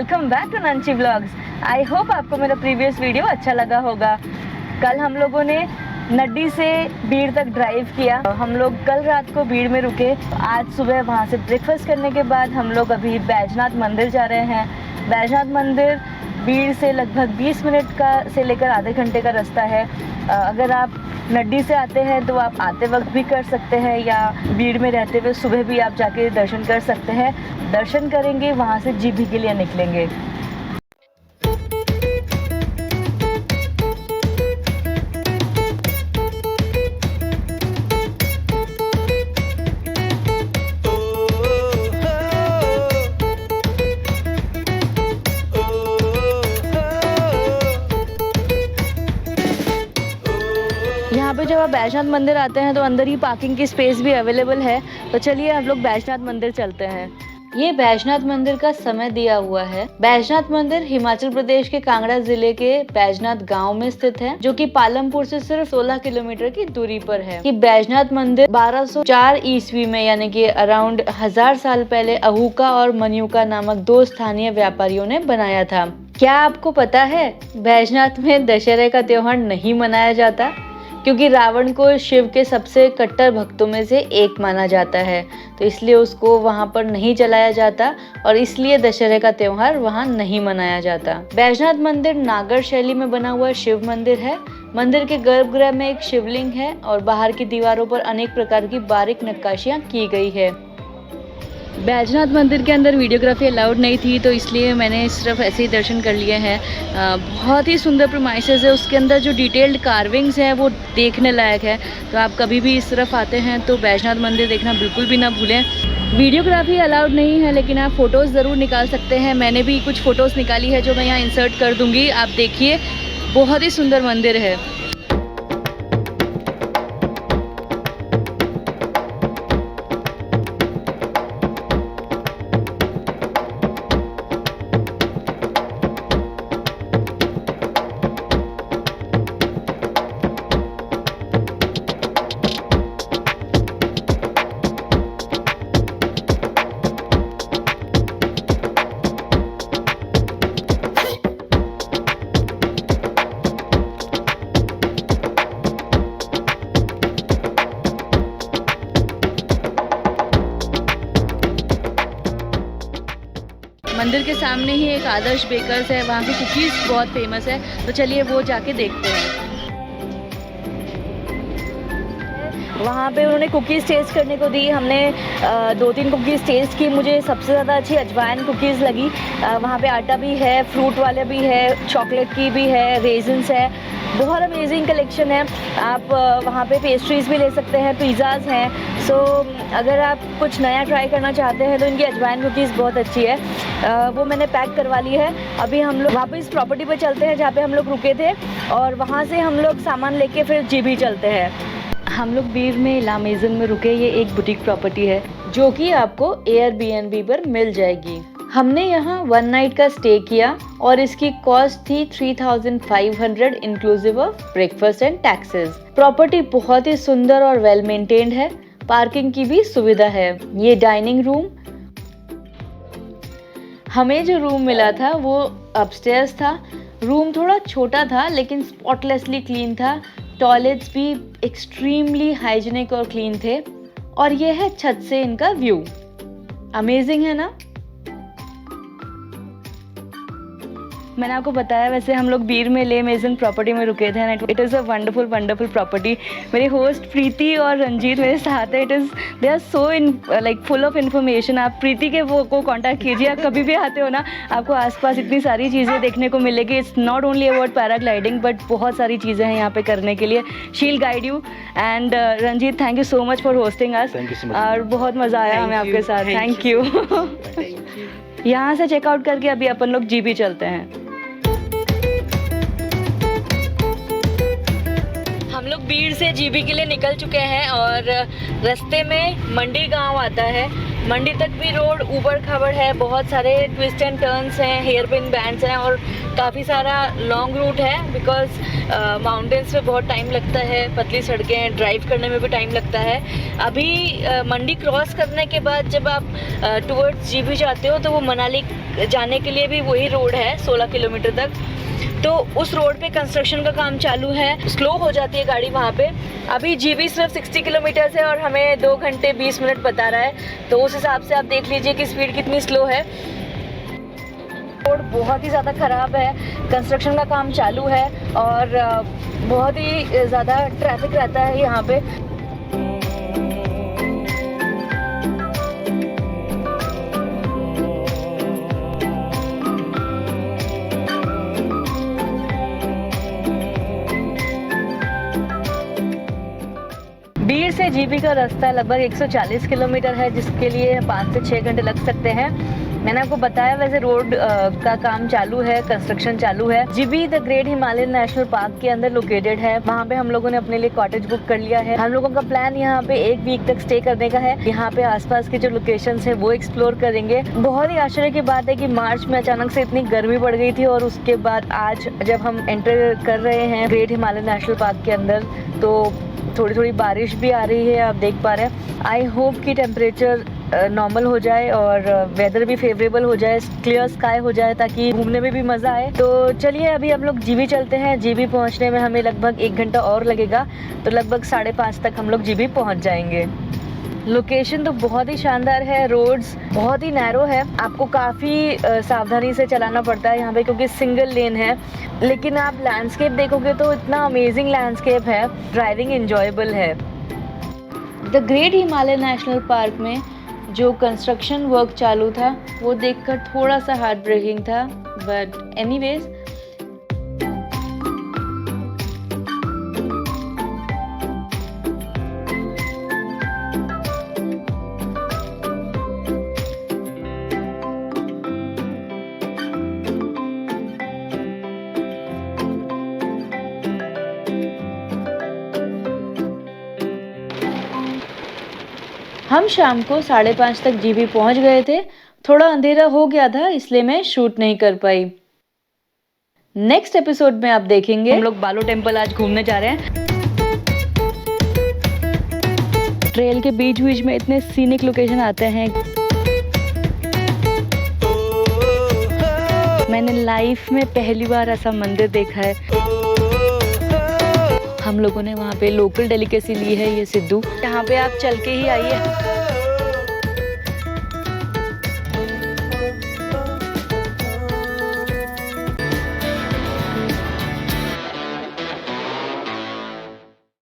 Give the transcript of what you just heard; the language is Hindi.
Welcome back to Nanchi vlogs. I hope आपको मेरा प्रीवियस वीडियो अच्छा लगा होगा। कल हम लोगों ने नड्डी से बीड़ तक ड्राइव किया। हम लोग कल रात को बीड़ में रुके। आज सुबह वहाँ से ब्रेकफास्ट करने के बाद हम लोग अभी बैजनाथ मंदिर जा रहे हैं। बैजनाथ मंदिर बीड़ से लगभग 20 मिनट का से लेकर आधे घंटे का रास्ता है। अगर आप नड्डी से आते हैं तो आप आते वक्त भी कर सकते हैं या बीड़ में रहते हुए सुबह भी आप जाके दर्शन कर सकते हैं। दर्शन करेंगे, वहाँ से जीभी के लिए निकलेंगे। यहाँ पे जब आप बैजनाथ मंदिर आते हैं तो अंदर ही पार्किंग की स्पेस भी अवेलेबल है। तो चलिए हम लोग बैजनाथ मंदिर चलते हैं। ये बैजनाथ मंदिर का समय दिया हुआ है। बैजनाथ मंदिर हिमाचल प्रदेश के कांगड़ा जिले के बैजनाथ गांव में स्थित है, जो कि पालमपुर से सिर्फ 16 किलोमीटर की दूरी पर है। ये बैजनाथ मंदिर 1204 ईस्वी में यानी कि अराउंड 1000 साल पहले अहूका और मनियुका नामक दो स्थानीय व्यापारियों ने बनाया था। क्या आपको पता है बैजनाथ में दशहरे का त्योहार नहीं मनाया जाता, क्योंकि रावण को शिव के सबसे कट्टर भक्तों में से एक माना जाता है, तो इसलिए उसको वहां पर नहीं जलाया जाता और इसलिए दशहरे का त्योहार वहां नहीं मनाया जाता। बैजनाथ मंदिर नागर शैली में बना हुआ शिव मंदिर है। मंदिर के गर्भगृह में एक शिवलिंग है और बाहर की दीवारों पर अनेक प्रकार की बारीक नक्काशियां की गई है। बैजनाथ मंदिर के अंदर वीडियोग्राफी अलाउड नहीं थी, तो इसलिए मैंने सिर्फ ऐसे ही दर्शन कर लिए हैं। बहुत ही सुंदर प्रीमाइसेस है। उसके अंदर जो डिटेल्ड कार्विंग्स हैं वो देखने लायक है। तो आप कभी भी इस तरफ आते हैं तो बैजनाथ मंदिर देखना बिल्कुल भी ना भूलें। वीडियोग्राफी अलाउड नहीं है, लेकिन आप फ़ोटोज़ ज़रूर निकाल सकते हैं। मैंने भी कुछ फ़ोटोज़ निकाली है जो मैं यहाँ इंसर्ट कर दूँगी। आप देखिए, बहुत ही सुंदर मंदिर है। मंदिर के सामने ही एक आदर्श बेकर्स है, वहाँ की कुकीज़ बहुत फेमस है। तो चलिए वो जाके देखते हैं। वहाँ पे उन्होंने कुकीज़ टेस्ट करने को दी। हमने 2-3 कुकीज़ टेस्ट की। मुझे सबसे ज़्यादा अच्छी अजवाइन कुकीज़ लगी। वहाँ पे आटा भी है, फ्रूट वाले भी है, चॉकलेट की भी है, रेजिन्स है। बहुत अमेजिंग कलेक्शन है। आप वहाँ पे पेस्ट्रीज़ भी ले सकते हैं, पिज़्ज़ाज़ हैं। सो अगर आप कुछ नया ट्राई करना चाहते हैं तो इनकी अजवाइन कुकीज़ बहुत अच्छी है। वो मैंने पैक करवा ली है। अभी हम लोग वापस प्रॉपर्टी पे चलते हैं जहाँ पे हम लोग रुके थे, और वहाँ से हम लोग सामान लेके फिर जीभी चलते हैं। हम लोग बीड़ में लामेज़न में रुके। ये एक बुटीक प्रॉपर्टी है जो कि आपको एयरबीएनबी पर मिल जाएगी। हमने यहाँ 1 नाइट का स्टे किया और इसकी कॉस्ट थी 3500 inclusive of breakfast and taxes. Property बहुत ही सुंदर और वेल मेंटेन्ड है। पार्किंग की भी सुविधा है। ये डाइनिंग रूम, हमें जो रूम मिला था वो अपस्टेयर्स था। रूम थोड़ा छोटा था लेकिन स्पॉटलेसली क्लीन था। टॉयलेट्स भी एक्सट्रीमली हाइजीनिक और क्लीन थे। और ये है छत से इनका व्यू। अमेजिंग है ना। मैंने आपको बताया, वैसे हम लोग बीड़ में ले मेजन प्रॉपर्टी में रुके थे। It is a wonderful property. मेरे होस्ट प्रीति और रंजीत मेरे साथ है। They are so like full of information. आप प्रीति के वो को कांटेक्ट कीजिए। आप कभी भी आते हो ना, आपको आसपास इतनी सारी चीज़ें देखने को मिलेगी। It's not only about paragliding, but बहुत सारी चीज़ें हैं यहाँ पे करने के लिए। She will guide you. And Ranjit, thank you so much for hosting us. और बहुत मज़ा आया हमें आपके साथ। Thank you. यहाँ से चेकआउट करके अभी अपन लोग जीभी चलते हैं। हम लोग बीड़ से जीभी के लिए निकल चुके हैं और रास्ते में मंडी गांव आता है। मंडी तक भी रोड ऊबड़ खाबड़ है, बहुत सारे ट्विस्ट एंड टर्न्स हैं, हेयर पिन बैंड्स हैं और काफ़ी सारा लॉन्ग रूट है बिकॉज माउंटेन्स में बहुत टाइम लगता है, पतली सड़कें हैं, ड्राइव करने में भी टाइम लगता है। अभी मंडी क्रॉस करने के बाद जब आप टुवर्ड्स जीबी जाते हो तो वो मनाली जाने के लिए भी वही रोड है 16 किलोमीटर तक। तो उस रोड पे कंस्ट्रक्शन का काम चालू है, स्लो हो जाती है गाड़ी वहाँ पे। अभी जीबी सिर्फ 60 किलोमीटर है और हमें 2 घंटे 20 मिनट बता रहा है, तो उस हिसाब से आप देख लीजिए कि स्पीड कितनी स्लो है। रोड बहुत ही ज़्यादा ख़राब है, कंस्ट्रक्शन का काम चालू है और बहुत ही ज़्यादा ट्रैफिक रहता है यहाँ पे। बीड़ से जीबी का रास्ता लगभग 140 किलोमीटर है, जिसके लिए 5 से 6 घंटे लग सकते हैं। मैंने आपको बताया वैसे रोड का काम चालू है, कंस्ट्रक्शन चालू है। GB the great Himalayan national park के अंदर लोकेटेड है। वहाँ पे हम लोगों ने अपने लिए कॉटेज बुक कर लिया है। हम लोगों का प्लान यहाँ पे 1 वीक तक स्टे करने का है। यहाँ पे आसपास के जो लोकेशंस है वो एक्सप्लोर करेंगे। बहुत ही आश्चर्य की बात है कि मार्च में अचानक से इतनी गर्मी बढ़ गई थी और उसके बाद आज जब हम एंटर कर रहे हैं ग्रेट हिमालयन नेशनल पार्क के अंदर तो थोड़ी थोड़ी बारिश भी आ रही है, आप देख पा रहे हैं। आई होप कि टेम्परेचर नॉर्मल हो जाए और वेदर भी फेवरेबल हो जाए, क्लियर स्काई हो जाए ताकि घूमने में भी मज़ा आए। तो चलिए अभी हम लोग जीबी चलते हैं। जीबी पहुंचने में हमें लगभग 1 घंटा और लगेगा, तो लगभग 5:30 तक हम लोग जीबी पहुंच जाएंगे। लोकेशन तो बहुत ही शानदार है, रोड्स बहुत ही नैरो है, आपको काफ़ी सावधानी से चलाना पड़ता है यहाँ पे क्योंकि सिंगल लेन है। लेकिन आप लैंडस्केप देखोगे तो इतना अमेजिंग लैंडस्केप है, ड्राइविंग एंजॉयबल है। The great Himalaya national park में जो कंस्ट्रक्शन वर्क चालू था वो देखकर थोड़ा सा हार्ट ब्रेकिंग था, बट एनीवेज हम शाम को 5:30 तक जीबी पहुंच गए थे। थोड़ा अंधेरा हो गया था इसलिए मैं शूट नहीं कर पाई। नेक्स्ट एपिसोड में आप देखेंगे हम लोग बालो टेम्पल आज घूमने जा रहे हैं। ट्रेल के बीच बीच में इतने सीनिक लोकेशन आते हैं, मैंने लाइफ में पहली बार ऐसा मंदिर देखा है। हम लोगों ने वहाँ पे लोकल डेलिकेसी ली है, ये सिद्धू। यहाँ पे आप चल के ही आइए।